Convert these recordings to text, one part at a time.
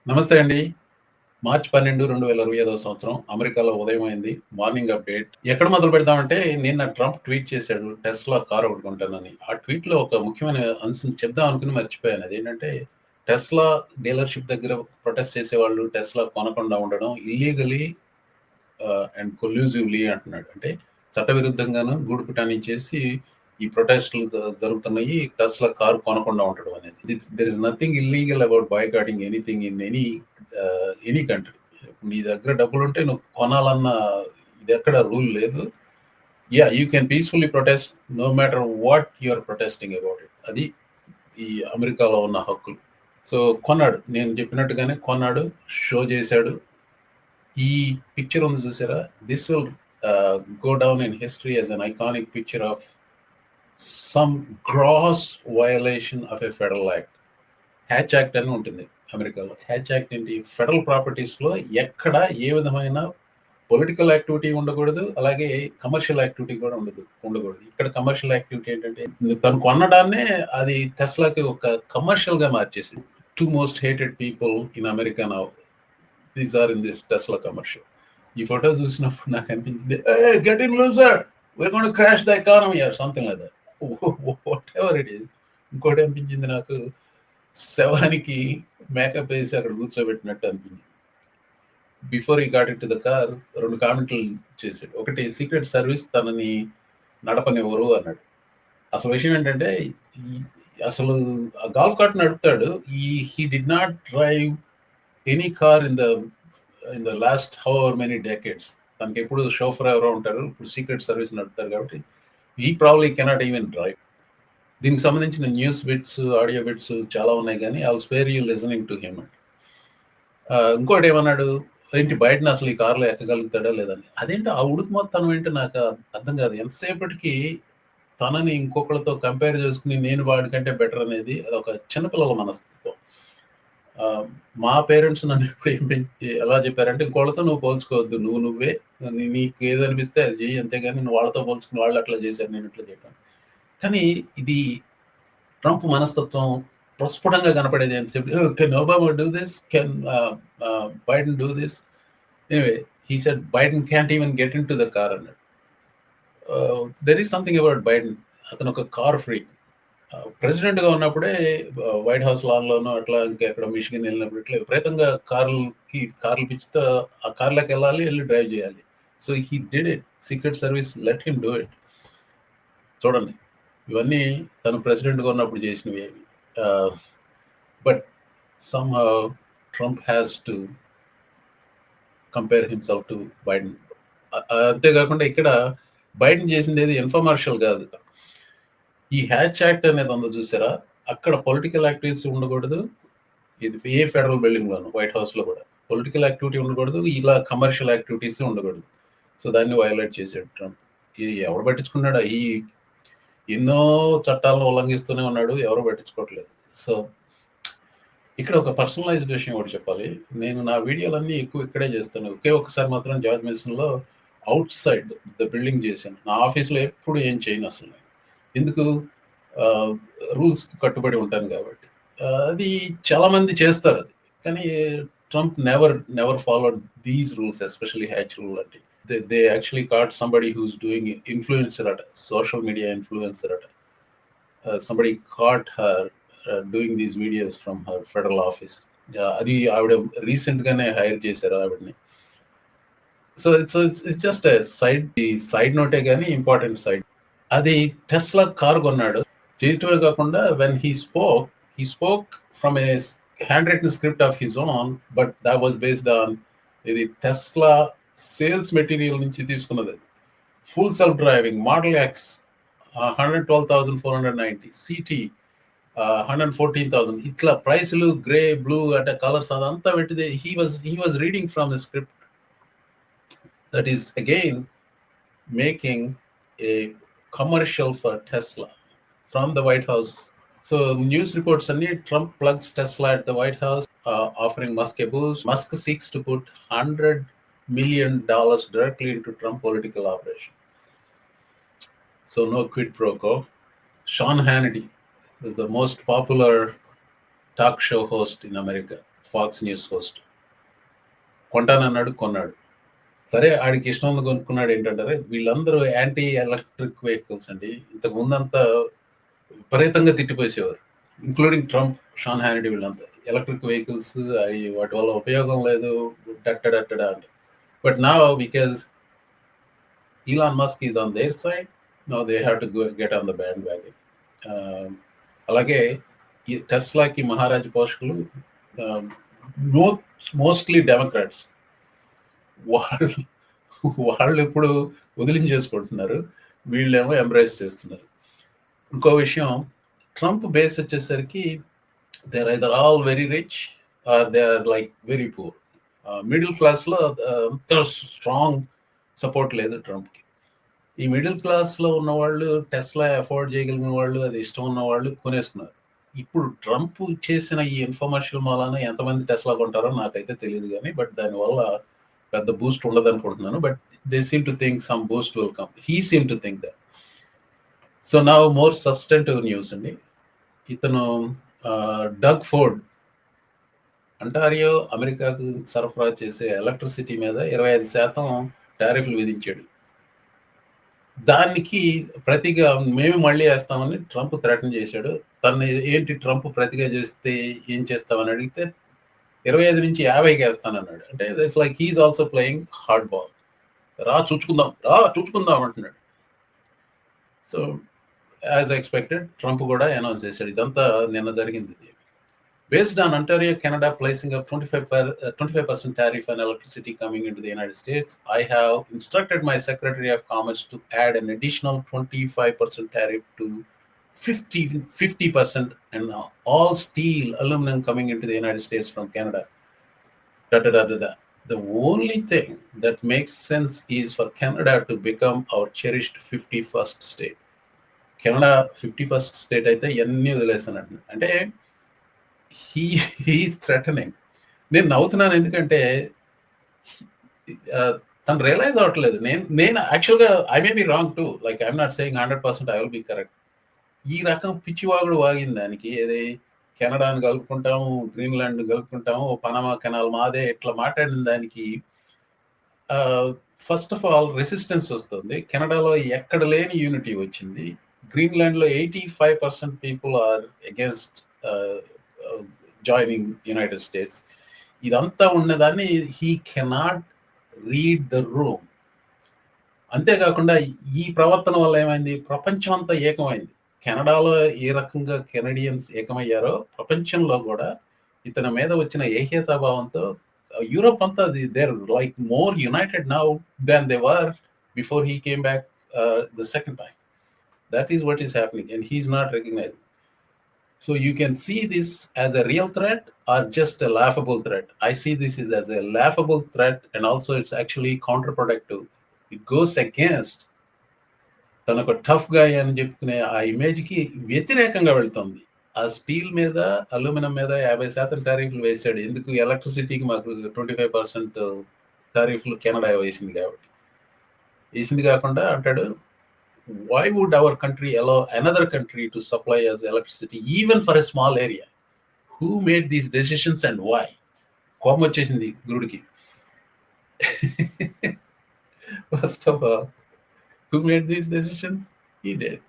నమస్తే అండి. మార్చ్ 12, 2025 సంవత్సరం అమెరికాలో ఉదయం అయింది. Morning update. ఎక్కడ మొదలు పెడదామంటే నిన్న ట్రంప్ ట్వీట్ చేశాడు. టెస్లా కార్ ఒకటి కొంటానని. ఆ ట్వీట్‌లో ఒక ముఖ్యమైన అంశం చెప్దాం అనుకుని మర్చిపోయాను. అదేంటంటే టెస్లా డీలర్‌షిప్ దగ్గర ప్రొటెస్ట్ చేసేవాళ్ళు టెస్లా కొనకుండా ఉండడం ఇల్లీగల్లీ అండ్ కొల్యూజివ్‌లీ అంటున్నాడు. అంటే చట్టవిరుద్ధంగాను గూడుపుటాని చేసి ఈ ప్రొటెస్ట్‌లు జరుగుతున్నాయి. టెస్లా కారు కొనకుండా ఉండడం అనేది. There is nothing illegal about boycotting anything in any country. నీ దగ్గర డబ్బులుంటే నువ్వు కొనాలన్న ఇదెక్కడ రూల్ లేదు. Yeah! You can peacefully protest no matter what you are protesting about it. అది ఈ అమెరికాలో ఉన్న హక్కులు. సో కొన్నాడు. నేను చెప్పినట్టుగానే కొన్నాడు. షో చేశాడు. ఈ పిక్చర్ ఉంది చూసారా? This will go down in history as an iconic picture of some gross violation of a federal act. Hatch act అని ఉంటుంది అమెరికాలో. హ్యాచ్ యాక్ట్ ఏంటి? ఫెడరల్ ప్రాపర్టీస్‌లో ఎక్కడ ఏ విధమైన పొలిటికల్ యాక్టివిటీ ఉండకూడదు. అలాగే కమర్షియల్ యాక్టివిటీ కూడా ఉండకూడదు. ఇక్కడ కమర్షియల్ యాక్టివిటీ ఏంటంటే తను కొనడాన్నే అది టెస్లాకి ఒక కమర్షియల్‌గా మార్చేసింది. 2 most hated people in America now these are in this Tesla commercial. ఈ ఫోటో చూసినప్పుడు నాకు అనిపించింది, get in loser, we're going to crash the economy or something like that. Whatever it is. ఇంకోటి అనిపించింది నాకు, శవానికి మేకప్ వేసి అక్కడ కూర్చోబెట్టినట్టు అనిపించింది. బిఫోర్ ఈ got in to the car 2 కామెంట్లు చేశాడు. ఒకటి, సీక్రెట్ సర్వీస్ తనని నడపనివ్వరు అన్నాడు. అసలు విషయం ఏంటంటే అసలు గాల్ఫ్ కార్ట్ నడుపుతాడు. He did not drive any car in the last how many decades. తనకి ఎప్పుడు షోఫర్ ఎవరో ఉంటారు. ఇప్పుడు సీక్రెట్ సర్వీస్ నడుపుతారు కాబట్టి ఈ ప్రాబ్లీ కెనాట్ ఈవెన్ డ్రైవ్. దీనికి సంబంధించిన న్యూస్ బిట్స్, ఆడియో బిట్స్ చాలా ఉన్నాయి కానీ I will spare you listening to him. ఇంకోటి ఏమన్నాడు, ఏంటి బయటన అసలు ఈ కార్లో ఎక్కగలుగుతాడా లేదని. అదేంటి ఆ ఉడుకు మొత్తం ఏంటో నాకు అర్థం కాదు. ఎంతసేపటికి తనని ఇంకొకరితో కంపేర్ చేసుకుని నేను వాడికంటే బెటర్ అనేది అదొక చిన్నపిల్లల మనస్తత్వం. మా పేరెంట్స్ నన్ను ఎప్పుడు ఎలా చెప్పారంటే, ఇంకోళ్ళతో నువ్వు పోల్చుకోవద్దు, నువ్వే నీకు ఏదనిపిస్తే అది చెయ్యి, అంతేగాని నువ్వు వాళ్ళతో పోల్చుకుని వాళ్ళు అట్లా చేశారు నేను ఇట్లా చెప్పాను. కానీ ఇది ట్రంప్ మనస్తత్వం ప్రస్ఫుటంగా కనపడేది ఎంతసేపు. Can Obama do this, can Biden do this. Anyway he said Biden can't even get into the car అన్నాడు. There is something about Biden. అతను ఒక కార్ ఫ్రీక్. ప్రెసిడెంట్గా ఉన్నప్పుడే వైట్ హౌస్ లాన్లోనూ అట్లా ఇంకెక్కడ మిషిగన్ వెళ్ళినప్పుడు ఇట్లా విపరీతంగా కార్లు పిచ్చితో ఆ కార్లోకి వెళ్ళి డ్రైవ్ చేయాలి. So he did it. Secret service let him do it. చూడండి, ఇవన్నీ తను ప్రెసిడెంట్గా ఉన్నప్పుడు చేసినవి. But some Trump has to compare himself to Biden. అంతేకాకుండా ఇక్కడ బైడెన్ చేసింది ఏది ఇన్ఫర్మర్షియల్ కాదు. ఈ హ్యాచ్ యాక్ట్ అనేది ఉందో చూసారా, అక్కడ పొలిటికల్ యాక్టివిటీస్ ఉండకూడదు. ఇది ఏ ఫెడరల్ బిల్డింగ్ లోను, వైట్ హౌస్ లో కూడా పొలిటికల్ యాక్టివిటీ ఉండకూడదు, ఇలా కమర్షియల్ యాక్టివిటీస్ ఉండకూడదు. సో దాన్ని వైలేట్ చేశాడు ట్రంప్. ఇది ఎవరు పట్టించుకున్నాడు? ఈ ఎన్నో చట్టాలను ఉల్లంఘిస్తూనే ఉన్నాడు, ఎవరు పట్టించుకోవట్లేదు. సో ఇక్కడ ఒక పర్సనలైజ్డ్ విషయం ఒకటి చెప్పాలి. నేను నా వీడియోలన్నీ ఎక్కువ ఇక్కడే చేస్తాను. ఒకసారి మాత్రం జార్జ్ మేసన్లో అవుట్ సైడ్ ద బిల్డింగ్ చేశాను. నా ఆఫీస్లో ఎప్పుడు ఏం చేయను అసలు. ఎందుకు? రూల్స్ కట్టుబడి ఉంటాను కాబట్టి. అది చాలా మంది చేస్తారు అది. కానీ Trump never followed these rules, especially Hatch rule అంటే. They actually caught somebody who's doing influencer అట, సోషల్ మీడియా ఇన్ఫ్లుయెన్సర్ అట. Somebody caught her doing these videos from her federal office. అది ఆవిడ రీసెంట్ గానే హైర్ చేశారు ఆవిడని. సో ఇట్స్ జస్ట్ సైడ్ నోటే కానీ ఇంపార్టెంట్ సైడ్. అది టెస్లా కారు కొన్నాడు. చేయటమే కాకుండా when he spoke from a hand written script of his own, but that was based on ఇది టెస్లా సేల్స్ మెటీరియల్ నుంచి తీసుకున్నది. Full self driving model X 112,490, city 114,000, ఇట్లా ప్రైస్లు గ్రే బ్లూ అంటే colours అదంతా పెట్టింది. He was reading from the script that is again making a commercial for Tesla from the White House. So news reports and Trump plugs Tesla at the White House, offering Musk a boost. Musk seeks to put $100 million directly into Trump political operation. So no quid pro quo. Sean Hannity is the most popular talk show host in America. Fox News host. కొంటానన్నాడు, కొన్నాడు. సరే ఆడికి ఇష్టం ఉంది కొనుక్కున్నాడు. ఏంటంటారే వీళ్ళందరూ anti electric vehicles అండి. ఇంతకు ముందంతా విపరీతంగా తిట్టిపోసేవారు, ఇంక్లూడింగ్ ట్రంప్, షాన్ హ్యానిటీ, వీళ్ళంతా ఎలక్ట్రిక్ వెహికల్స్ అవి వాటి వల్ల ఉపయోగం లేదు డట్టడట్టడా అంటే. బట్ నా because Elon Musk is on their side, now they have to go get on the bandwagon. అలాగే ఈ టెస్లాకి మహారాజు పోషకులు మోస్ట్లీ డెమోక్రాట్స్. వాళ్ళు ఇప్పుడు వదిలించేసుకుంటున్నారు, వీళ్ళేమో ఎంబ్రేస్ చేస్తున్నారు. ఇంకో విషయం, ట్రంప్ బేస్ వచ్చేసరికి they are either all very rich or they are like very poor. Middle క్లాస్లో అంత స్ట్రాంగ్ సపోర్ట్ లేదు ట్రంప్కి. ఈ మిడిల్ క్లాస్లో ఉన్న వాళ్ళు, టెస్లా అఫోర్డ్ చేయగలిగిన వాళ్ళు, అది ఇష్టం ఉన్న వాళ్ళు కొనేసుకున్నారు. ఇప్పుడు ట్రంప్ చేసిన ఈ ఇన్ఫర్మేషన్ మూలాన ఎంతమంది టెస్లా కొంటారో నాకైతే తెలియదు కానీ, బట్ దానివల్ల పెద్ద బూస్ట్ ఉండదు అనుకుంటున్నాను. But they seem to think some boost will come. He seem to think that. So now more substantive news అండి. ఇతను డగ్ ఫోర్డ్ అంటారియో అమెరికాకు సరఫరా చేసే ఎలక్ట్రిసిటీ మీద 25% టారిఫ్లు విధించాడు. దానికి ప్రతిగా మేము మళ్ళీ వేస్తామని ట్రంప్ థ్రెటన్ చేశాడు. తను ఏంటి ట్రంప్ ప్రతిగా చేస్తే ఏం చేస్తామని అడిగితే 25 నుంచి 50కి వేస్తానన్నాడు. అంటే it's like he's also playing hard ball. చూచుకుందాం అంటున్నాడు. సో యాజ్ ఎక్స్పెక్టెడ్ ట్రంప్ కూడా అనౌన్స్ చేశాడు. ఇదంతా నిన్న జరిగింది. Based on Ontario, Canada placing a 25% tariff on electricity coming into the United States, I have instructed my Secretary of Commerce to add an additional 25% tariff to 50% and all steel, aluminum coming into the United States from Canada. The only thing that makes sense is for Canada to become our cherished 51st state. Canada 51st state అయితే ఎన్ని వదిలేస్తానంట. అంటే he's threatening. నేను నవ్వుతున్నాను ఎందుకంటే తను realise అవ్వట్లేదు. నేను యాక్చువల్గా I may be wrong to, like I'm not saying 100% I will be correct. ఈ రకం పిచ్చివాగుడు వాగింది దానికి. ఏది కెనడాని కలుపుకుంటాము, గ్రీన్లాండ్ కలుపుకుంటాము, పనామా కెనాల్ మాదే, ఇట్లా మాట్లాడిన దానికి ఫస్ట్ ఆఫ్ ఆల్ రెసిస్టెన్స్ వస్తుంది. కెనడాలో ఎక్కడ లేని యూనిటీ వచ్చింది. గ్రీన్లాండ్లో 85% people are against joining United States. ఇదంతా ఉన్నదాన్ని he cannot read the room. అంతేకాకుండా ఈ ప్రవర్తన వల్ల ఏమైంది, ప్రపంచం అంతా ఏకమైంది. కెనడాలో ఏ రకంగా కెనడియన్స్ ఏకమయ్యారో ప్రపంచంలో కూడా ఇతని మీద వచ్చిన ఏహ్యతాభావంతో యూరోప్ అంతా they're like more united now than they were before he came back the second time. That is what is happening and he is not recognized. So you can see this as a real threat or just a laughable threat. I see this as a laughable threat, and also it's actually counterproductive. It goes against తనకు tough గా అని చెప్పుకునే ఆ image కి వ్యతిరేకంగా వెళ్తుంది. ఆ steel మీద, అల్యూమినియం మీద 50% టారిఫ్లు వేసాడు. ఎందుకు? ఎలక్ట్రిసిటీకి మాకు 25% టారిఫ్లు కెనడా వేసింది కాబట్టి. వేసింది కాకుండా అంటాడు, why would our country allow another country to supply us electricity even for a small area? Who made these decisions and why? కోపం వచ్చేసింది గురుడికి. First of all, who made these decisions? He did.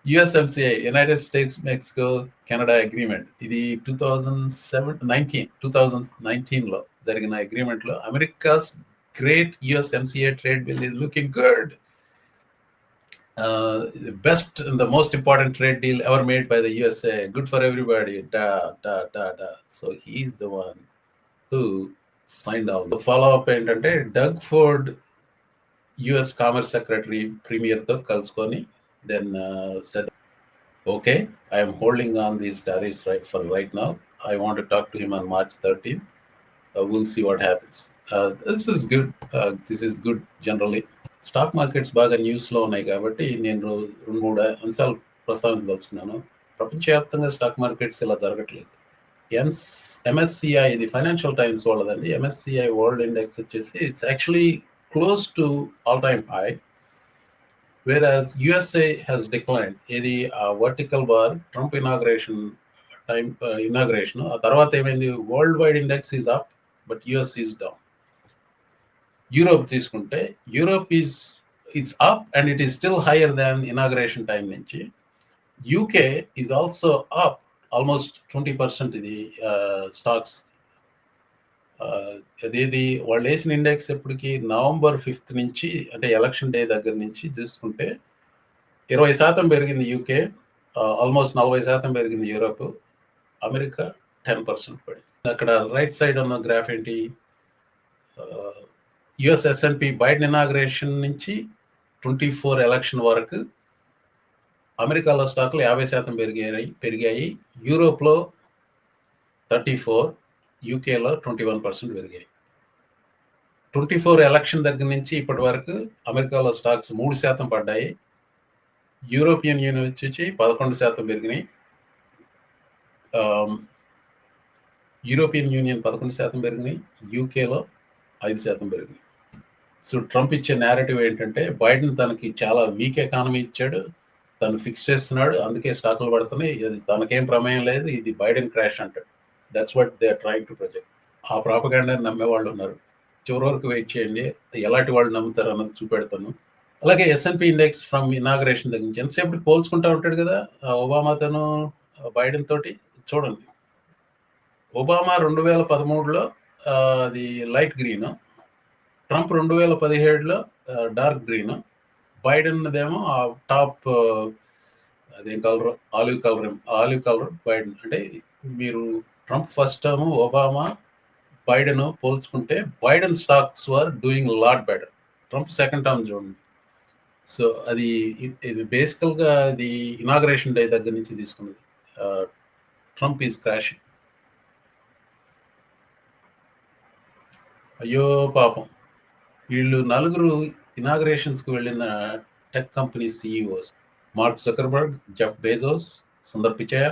USMCA, United States Mexico Canada Agreement. ఇది 2019లో జరిగిన అగ్రిమెంట్లో America's great USMCA trade bill is looking good. The best and the most important trade deal ever made by the USA. Good for everybody. So he's the one who signed off. The follow-up ఏంటంటే Doug Ford, US Commerce Secretary, Premier తో కలుసుకొని then said, okay, I am holding on these tariffs right now. I want to talk to him on March 13th. We'll see what happens. This is good. This is good generally. Stock markets బాగా న్యూస్లో ఉన్నాయి కాబట్టి నేను 2-3 అంశాలు ప్రస్తావించదలుచుకున్నాను. ప్రపంచవ్యాప్తంగా stock markets ఇలా జరగట్లేదు. MSCI, ఇది ఫైనాన్షియల్ టైమ్స్ వాళ్ళదండి. MSCI వరల్డ్ ఇండెక్స్ వచ్చేసి it's actually close to all time high, whereas USA has declined. ఇది ఆ vertical bar Trump inauguration time inauguration. ఆ తర్వాత ఏమైంది, worldwide index is up but US is down. Europe తీసుకుంటే Europe it's up and it is still higher than inauguration time నుంచి. UK is also up almost 20%. ఇది stocks అదేది వాళ్ళు వేసిన index ఎప్పటికి November 5th నుంచి, అంటే ఎలక్షన్ డే దగ్గర నుంచి చూసుకుంటే 20% పెరిగింది యూకే, ఆల్మోస్ట్ 40% పెరిగింది యూరోప్, అమెరికా 10% పడింది. అక్కడ రైట్ సైడ్ ఉన్న గ్రాఫ్ ఏంటి, యుఎస్ S&P బైడెన్ ఇనాగ్రేషన్ నుంచి 24 ఎలక్షన్ వరకు అమెరికాలో స్టాక్లు 50% పెరిగాయి, యూరోప్లో 34, యూకేలో 21% పెరిగాయి. 24 ఎలక్షన్ దగ్గర నుంచి ఇప్పటి వరకు అమెరికాలో స్టాక్స్ 3% పడ్డాయి, యూరోపియన్ యూనియన్ వచ్చి 11% పెరిగినాయి, యూరోపియన్ యూనియన్ 11% పెరిగినాయి, యూకేలో 5% పెరిగినాయి. సో ట్రంప్ ఇచ్చే నేరేటివ్ ఏంటంటే బైడెన్ తనకి చాలా వీక్ ఎకానమీ ఇచ్చాడు, తను ఫిక్స్ చేస్తున్నాడు, అందుకే స్టాకులు పడుతున్నాయి, ఇది తనకేం ప్రమేయం లేదు, ఇది బైడెన్ క్రాష్ అంటాడు. That's what they are trying to project. ఆ ప్రాపగాండాని నమ్మే వాళ్ళు ఉన్నారు. చివరి వరకు వెయిట్ చేయండి, ఎలాంటి వాళ్ళు నమ్ముతారు అన్నది చూపెడతాను. అలాగే S&P ఇండెక్స్ ఫ్రమ్ ఇనాగ్రేషన్ దగ్గర నుంచి ఎంతసేపు పోల్చుకుంటా ఉంటాడు కదా ఒబామాతోను బైడెన్ తోటి. చూడండి, ఒబామా 2013లో అది లైట్ గ్రీన్, ట్రంప్ 2017లో డార్క్ గ్రీన్, బైడెన్ దేమో టాప్ అదేం కలర్, ఆలివ్ కలర్ బైడెన్. అంటే మీరు Trump first term, Obama, Biden పోల్చుకుంటే Biden stocks were doing lot better. Trump second term చూడండి. సో అది ఇది బేసికల్గా ఇది ఇనాగ్రేషన్ డే దగ్గర నుంచి తీసుకున్నది. Trump is crashing. అయ్యో పాపం, వీళ్ళు నలుగురు ఇనాగ్రేషన్స్కి వెళ్ళిన tech company CEOs, Mark Zuckerberg, Jeff Bezos, Sundar Pichai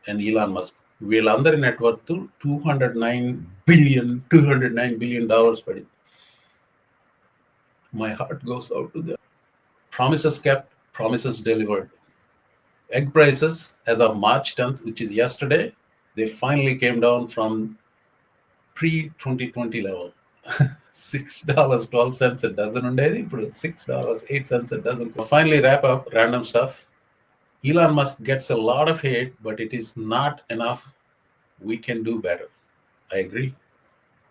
and Elon Musk. వీళ్ళందరి నెట్వర్త్ $209 billion పడింది. My heart goes out to them. Promises kept, promises delivered. Egg prices as of March 10th, which is yesterday, they finally came down from pre-2020 level. $6.12 a dozen ఉండేది, ఇప్పుడు $6.08 a dozen. Finally wrap up random stuff. Elon Musk gets a lot of hate, but it is not enough. We can do better. I agree.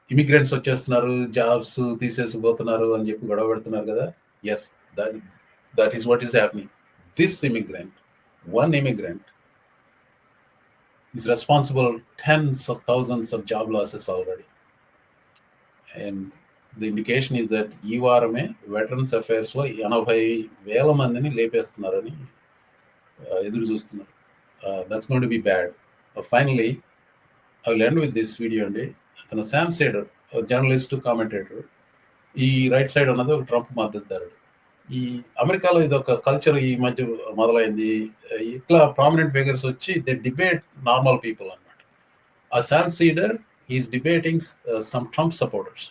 Immigrants వచ్చేస్తున్నారు, jobs తీసేసిపోతున్నారు అని చెప్పి గొడవ పెడుతున్నారు కదా. Yes, that is what is happening. This immigrant, one immigrant, is responsible tens of thousands of job losses already. And the indication is that ఈ వారమే veterans అఫైర్స్లో 80,000 మందిని లేపేస్తున్నారని ఎదురు చూస్తున్నారు. That's going to be bad. Finally I will end with this video అండి. అతను Sam సేడర్, journalist, commentator. ఈ right side ఉన్నది ఒక ట్రంప్ మద్దతుదారుడు. ఈ అమెరికాలో ఇది ఒక కల్చర్ ఈ మధ్య మొదలైంది. ఇట్లా ప్రామినెంట్ ఫిగర్స్ వచ్చి దే డిబేట్ నార్మల్ పీపుల్ అన్నమాట. ఆ Sam seeder is debating some Trump supporters.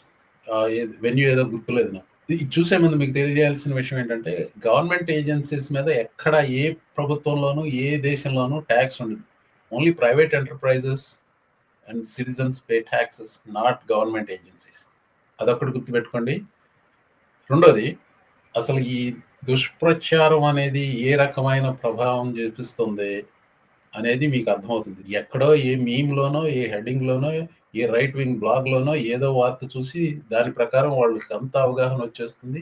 Venue ఏదో గుర్తులేదు నాకు. ఇది చూసే ముందు మీకు తెలియాల్సిన విషయం ఏంటంటే, గవర్నమెంట్ ఏజెన్సీస్ మీద ఎక్కడ ఏ ప్రభుత్వంలోనూ ఏ దేశంలోనూ ట్యాక్స్ ఉండదు. Only private enterprises and citizens pay taxes, not government agencies. అదొక్కటి గుర్తుపెట్టుకోండి. రెండోది, అసలు ఈ దుష్ప్రచారం అనేది ఏ రకమైన ప్రభావం చూపిస్తుంది అనేది మీకు అర్థమవుతుంది. ఎక్కడో ఏ మీమ్లోనో, ఏ హెడ్డింగ్లోనో, ఏ రైట్ వింగ్ బ్లాగ్లోనో ఏదో వార్త చూసి దాని ప్రకారం వాళ్ళకి అంత అవగాహన వచ్చేస్తుంది.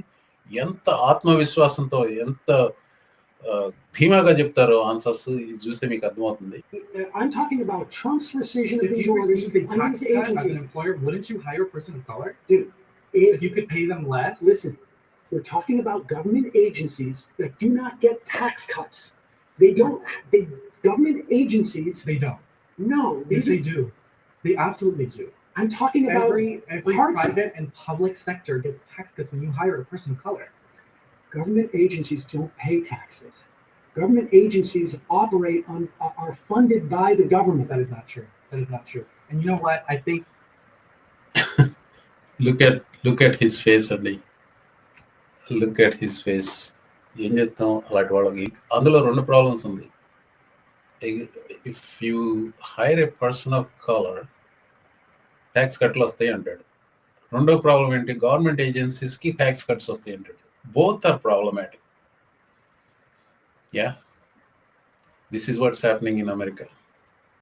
ఎంత ఆత్మవిశ్వాసంతో, ఎంత ధీమాగా చెప్తారో ఆన్సర్స్ ఇది చూస్తే మీకు అర్థమవుతుంది. I'm talking about Trump's rescission of these orders and these agencies. As an employer, wouldn't you hire a person of color? Dude, if you could pay them less? Listen, we're talking about government agencies that do not get tax cuts. They don't. Government agencies. They don't. No. Yes, they do. They absolutely do. I'm talking about every private and public sector gets tax cuts when you hire a person of color. Government agencies don't pay taxes. Government agencies operate are funded by the government. That is not true. That is not true. And you know what? I think look at his face అండి. Look at his face. ఏం చెప్తాం అలాంటి వాళ్ళకి. అందులో 2 problems ఉంది. If you hire a person of colour tax కట్లు వస్తాయి అంటాడు. రెండో ప్రాబ్లం ఏంటి, గవర్నమెంట్ ఏజెన్సీస్కి ట్యాక్స్ కట్స్ వస్తాయి అంటాడు. Both are problematic. Yeah, this is what's happening in America.